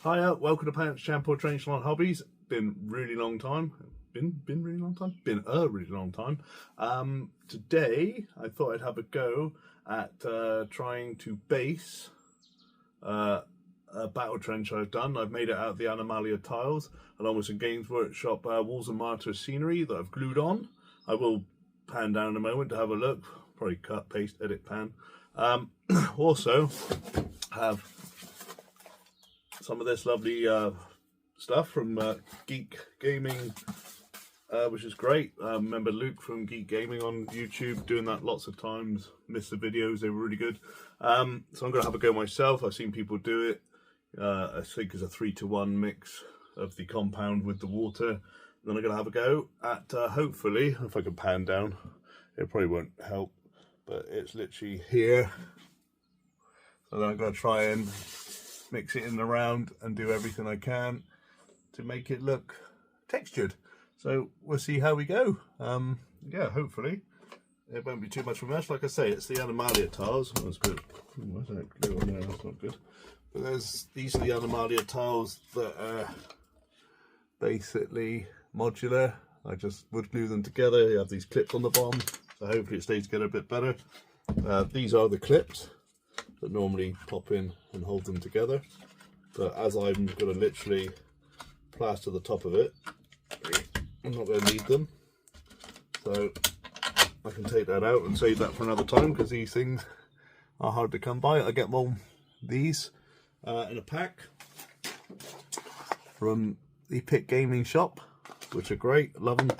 Hiya, welcome to Pants Shampoo Train Salon Hobbies. Been a really long time. Been a really long time. Today I thought I'd have a go at trying to base a battle trench I've done. I've made it out of the Animalia tiles along with some Games Workshop Walls and Martyr scenery that I've glued on. I will pan down in a moment to have a look. Probably cut, paste, edit, pan. Also have some of this lovely stuff from Geek Gaming, which is great. Remember Luke from Geek Gaming on YouTube, doing that lots of times. Missed the videos, they were really good. So I'm going to have a go myself. I've seen people do it. I think it's a 3-to-1 mix of the compound with the water. Then I'm going to have a go at, hopefully, if I can pan down, it probably won't help, but it's literally here. So then I'm going to try and mix it in around and do everything I can to make it look textured. So we'll see how we go. Yeah, hopefully it won't be too much of a mess. Like I say, it's the Animalia tiles. Oh, that's good. Where's that glue on there? That's not good. But these are the Animalia tiles that are basically modular. I just would glue them together. You have these clips on the bottom, so hopefully it stays together a bit better. These are the clips that normally pop in and hold them together, but as I'm going to literally plaster the top of it, I'm not going to need them, so I can take that out and save that for another time, because these things are hard to come by. I get one of these in a pack from the Pit Gaming shop, which are great. Love them.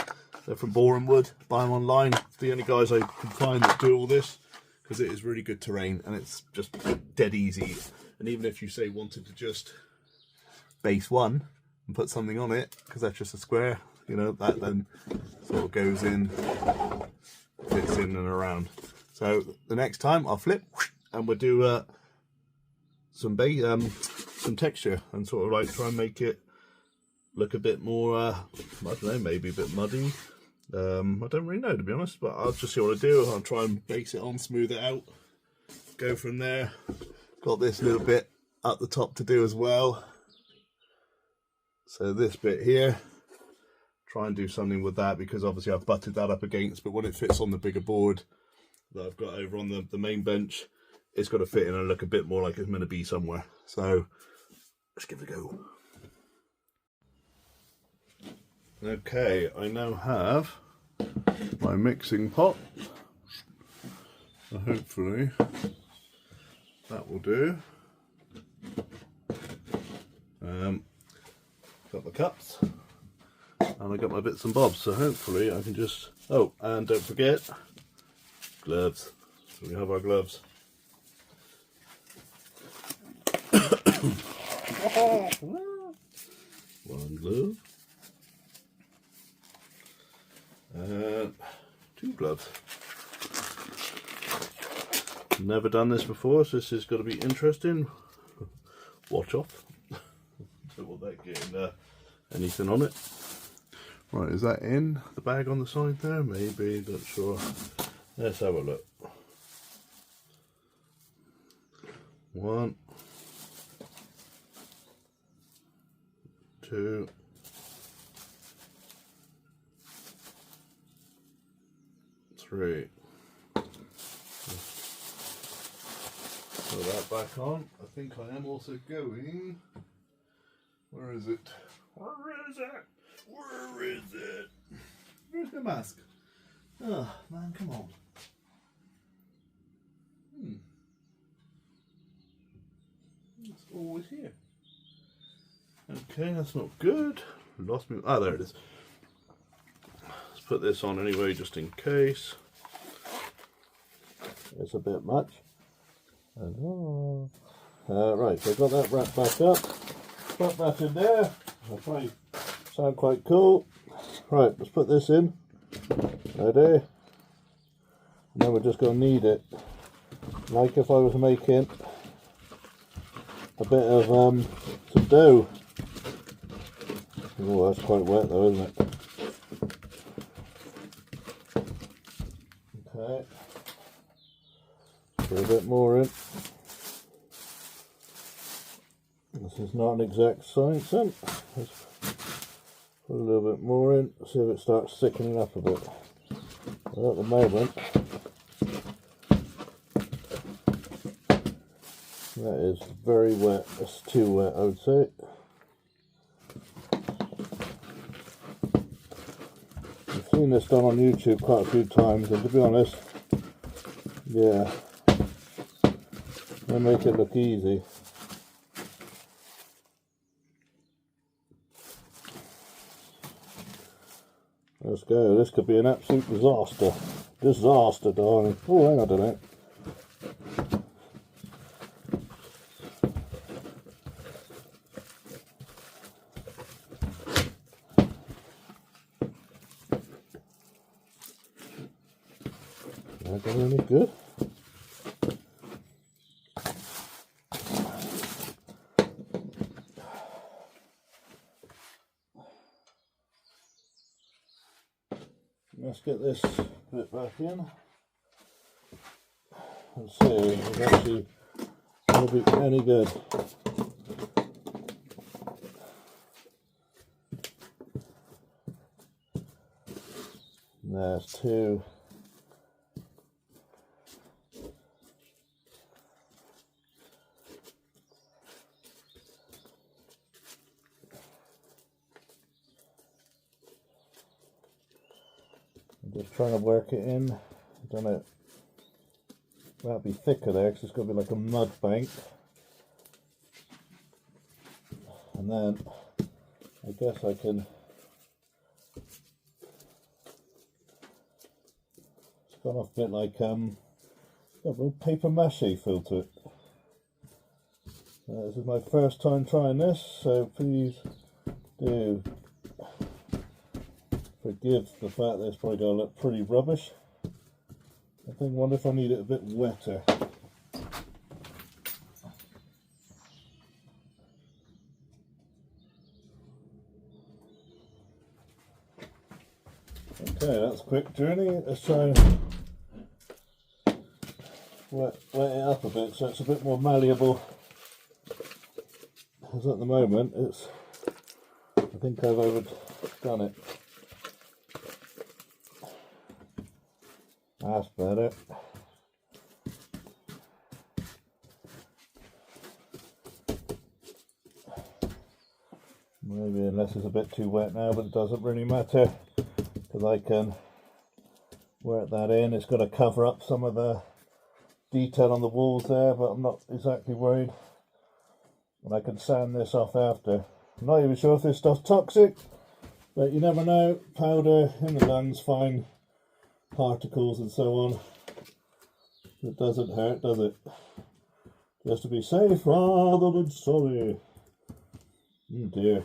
They're from Boring Wood. Buy them online. The only guys I can find that do all this, because it is really good terrain and it's just dead easy. And even if you say wanted to just base one and put something on it, because that's just a square, you know, that then sort of goes in, fits in and around. So the next time I'll flip and we'll do some texture and sort of like try and make it look a bit more, I don't know, maybe a bit muddy. I don't really know, to be honest, but I'll just see what I do. I'll try and base it on, smooth it out, go from there. Got this little bit at the top to do as well. So this bit here, try and do something with that, because obviously I've butted that up against, but when it fits on the bigger board that I've got over on the main bench, it's got to fit in and look a bit more like it's meant to be somewhere. So let's give it a go. Okay, I now have my mixing pot, so hopefully that will do. Got my cups and I got my bits and bobs, so hopefully I can just, oh, and don't forget gloves. So we have our gloves. One glove. Two gloves. Never done this before, so this is going to be interesting. Watch off. So will that get anything on it? Right, is that in the bag on the side there? Maybe, not sure. Let's have a look. 1, 2, 3. Put that back on. I think I am also going. Where is it? Where is it? Where is it? Where's the mask? Oh man, come on. It's always here. Okay, that's not good. Lost me. Ah, there it is. Let's put this on anyway, just in case. It's a bit much. Right, so I've got that wrapped back up. Put that in there. I'll try sound quite cool. Right, let's put this in. Ready? And then we're just going to knead it. Like if I was making a bit of some dough. Oh, that's quite wet though, isn't it? Put a bit more in. This is not an exact science then. Let's put a little bit more in, see if it starts thickening up a bit. Well, at the moment, that is very wet. It's too wet, I would say. I've seen this done on YouTube quite a few times, and to be honest, yeah, they make it look easy. Let's go. This could be an absolute disaster. Disaster, darling. Oh, hang on a minute. Is that going any good? Let's get this bit back in and see if it's actually going to be any good. There's two. Just trying to work it in. I don't know. That'll be thicker there because it's going to be like a mud bank. And then I guess I can. It's gone off a bit like got a little paper mache feel to it. This is my first time trying this, so please do forgive the fact that it's probably going to look pretty rubbish. I wonder if I need it a bit wetter. Okay, that's a quick journey. Let's try and wet it up a bit so it's a bit more malleable. Because at the moment it's, I think I've overdone it. That's better. Maybe unless it's a bit too wet now, but it doesn't really matter because I can work that in. It's going to cover up some of the detail on the walls there, but I'm not exactly worried. And I can sand this off after. I'm not even sure if this stuff's toxic, but you never know. Powder in the lungs, fine. Particles and so on. It doesn't hurt, does it? Just to be safe rather than sorry. Oh dear.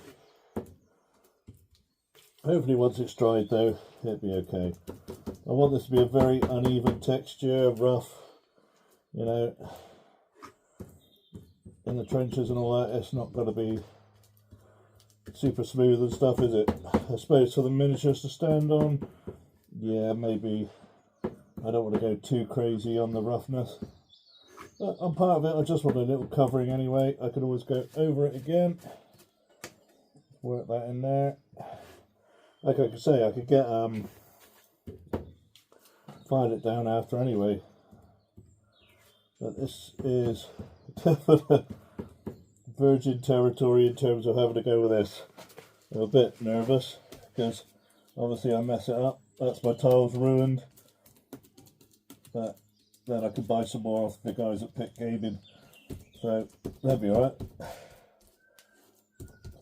Hopefully once it's dried though, it'll be okay. I want this to be a very uneven texture, rough, you know, in the trenches and all that. It's not going to be super smooth and stuff, is it? I suppose for the miniatures to stand on, yeah, maybe I don't want to go too crazy on the roughness. But on part of it, I just want a little covering anyway. I could always go over it again. Work that in there. Like I could say, I could get file it down after anyway. But this is definite virgin territory in terms of having to go with this. I'm a bit nervous because obviously I mess it up. That's my tiles ruined, but then I could buy some more off the guys at Pit Gaming, so that'll be alright.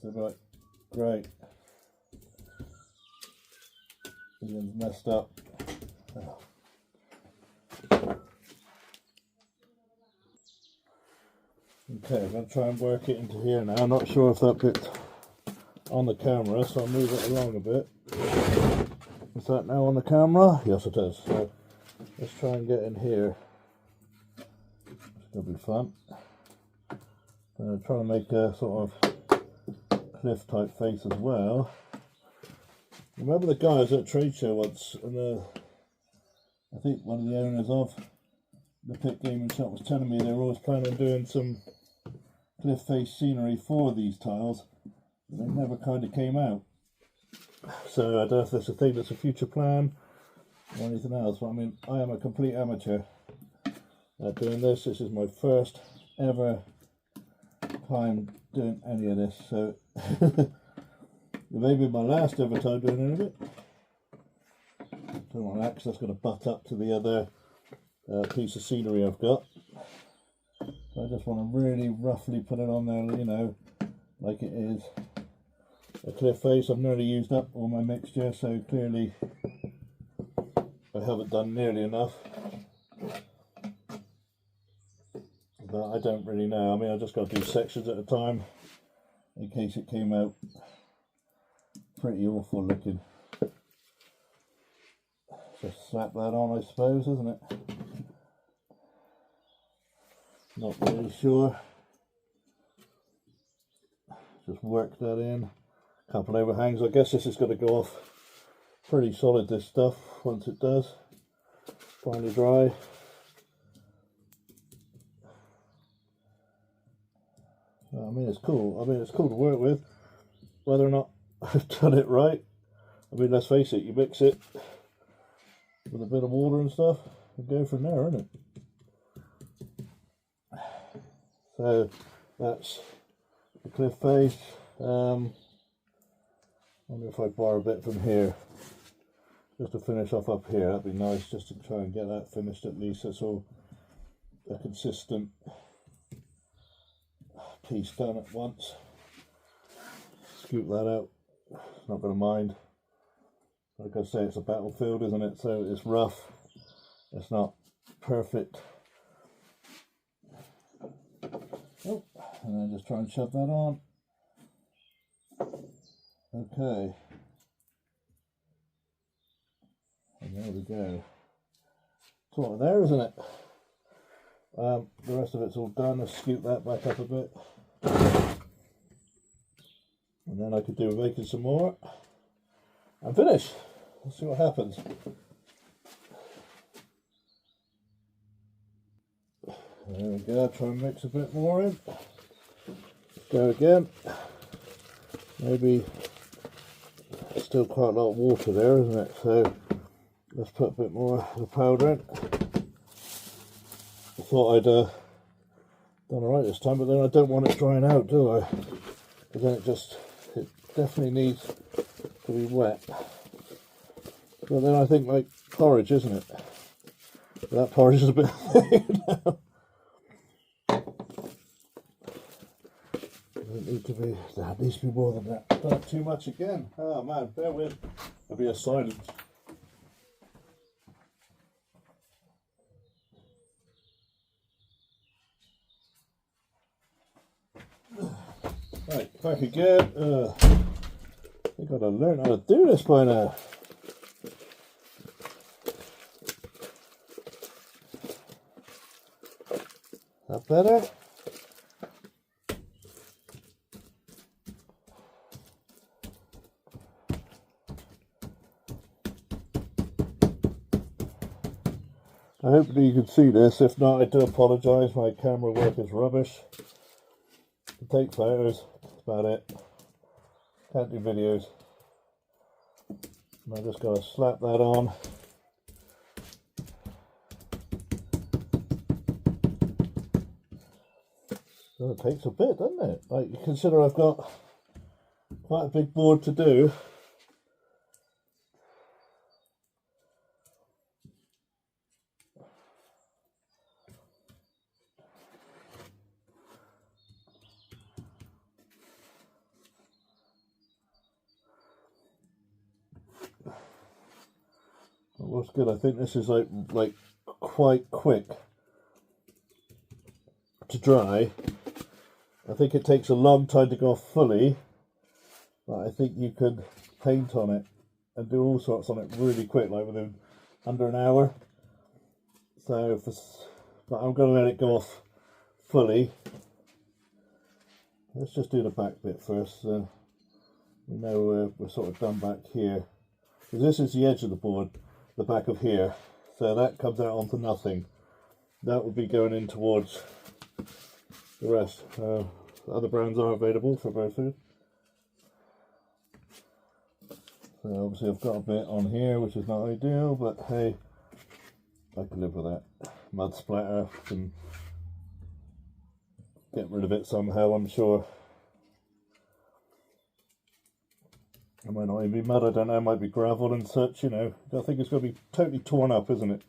So right, great. Ian's messed up. Oh. Okay, I'm going to try and work it into here now. I'm not sure if that bit's on the camera, so I'll move it along a bit. Is that now on the camera? Yes it is. So let's try and get in here. It's going to be fun. I'm trying to make a sort of cliff type face as well. Remember the guys at a trade show once, and I think one of the owners of the pit gaming shop was telling me they were always planning on doing some cliff face scenery for these tiles, but they never kind of came out. So I don't know if that's a thing that's a future plan or anything else, but I mean, I am a complete amateur at doing this. This is my first ever time doing any of this, so it may be my last ever time doing any of it. Don't want that, because that's going to butt up to the other piece of scenery I've got. So I just want to really roughly put it on there, you know, like it is a cliff face. I've nearly used up all my mixture, so clearly I haven't done nearly enough. But I don't really know. I mean, I just got to do sections at a time in case it came out pretty awful looking. Just slap that on, I suppose, isn't it? Not really sure. Just work that in. Couple overhangs. I guess this is going to go off pretty solid, this stuff, once it does finally dry. I mean, it's cool. I mean, it's cool to work with. Whether or not I've done it right, I mean, let's face it, you mix it with a bit of water and stuff and go from there, isn't it? So that's the cliff face. Wonder if I borrow a bit from here just to finish off up here. That'd be nice, just to try and get that finished at least. That's all a consistent piece done at once. Scoop that out. Not going to mind. Like I say, it's a battlefield, isn't it? So it's rough. It's not perfect. Oh, and then just try and shove that on. Okay. And there we go. Sort of there, isn't it? The rest of it's all done. Let's scoop that back up a bit. And then I could do making some more and finish. Let's see what happens. There we go, try and mix a bit more in. Go again. Maybe still quite a lot of water there, isn't it? So let's put a bit more of the powder in. I thought I'd done alright this time, but then I don't want it drying out, do I? Because then it definitely needs to be wet. But then I think like porridge, isn't it? That porridge is a bit thick now. Doesn't need to be, that needs to be more than that. Not too much again. Oh man, bear with. There'll be a silence. Right, back again. I think I'd have learned how to do this by now. That better? I hope that you can see this. If not, I do apologise. My camera work is rubbish. I take photos. That's about it. Can't do videos. And I just got to slap that on. So it takes a bit, doesn't it? Like, you consider I've got quite a big board to do. What's good, I think this is like quite quick to dry. I think it takes a long time to go off fully, but I think you could paint on it and do all sorts on it really quick, like within under an hour. So, but I'm going to let it go off fully. Let's just do the back bit first. We know we're sort of done back here. Because this is the edge of the board, the back of here. So that comes out onto nothing. that would be going in towards the rest. Other brands are available for bird food. So obviously I've got a bit on here which is not ideal, but hey, I can live with that. Mud splatter, can get rid of it somehow, I'm sure. It might not even be mud, I don't know, it might be gravel and such, you know. I think it's going to be totally torn up, isn't it?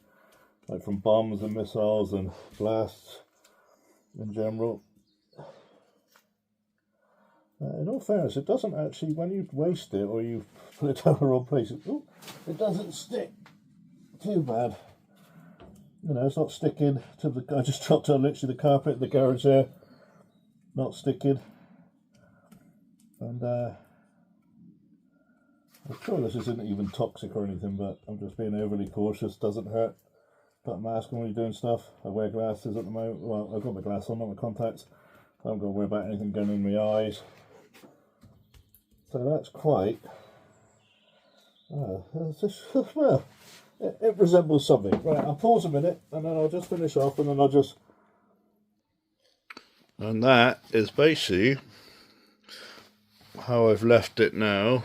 Like from bombs and missiles and blasts in general. In all fairness, it doesn't actually, when you waste it or you put it down the wrong place, it doesn't stick too bad. You know, it's not sticking to the, I just dropped on literally the carpet in the garage there, not sticking. And I'm sure this isn't even toxic or anything, but I'm just being overly cautious, doesn't hurt. Put a mask on when you're doing stuff. I wear glasses at the moment, well, I've got my glass on, not my contacts. I haven't got to worry about anything going in my eyes. So that's quite, it's just, well, it resembles something. Right, I'll pause a minute and then I'll just finish off and then I'll just... And that is basically how I've left it now.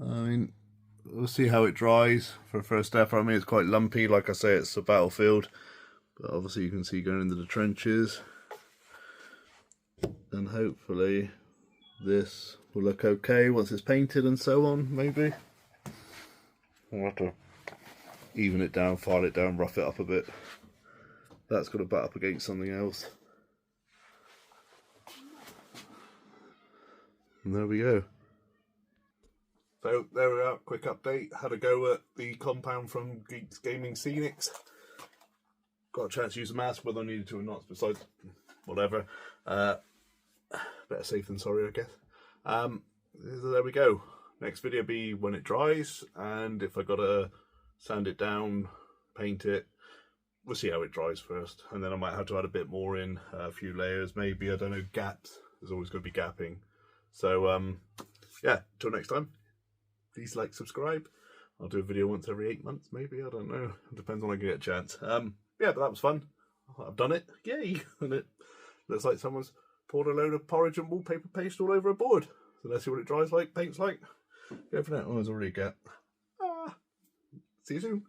I mean, we'll see how it dries for a first step. I mean, it's quite lumpy, like I say, it's a battlefield. But obviously you can see going into the trenches. And hopefully this will look okay once it's painted and so on, maybe. I'll have to even it down, file it down, rough it up a bit. That's got to butt up against something else. And there we go. So there we are, quick update. Had a go at the compound from Geeks Gaming Scenics. Got a chance to use a mask, whether I needed to or not, besides whatever. Better safe than sorry, I guess. So there we go. Next video will be when it dries, and if I got to sand it down, paint it, we'll see how it dries first. And then I might have to add a bit more in, a few layers, maybe, I don't know, gaps. There's always going to be gapping. So, yeah, till next time, please like, subscribe. I'll do a video once every 8 months, maybe, I don't know. It depends when I get a chance. Yeah, but that was fun. I've done it. Yay! And it looks like someone's poured a load of porridge and wallpaper paste all over a board. So let's see what it dries like, paints like. Go for that. Oh, there's already a gap. See you soon.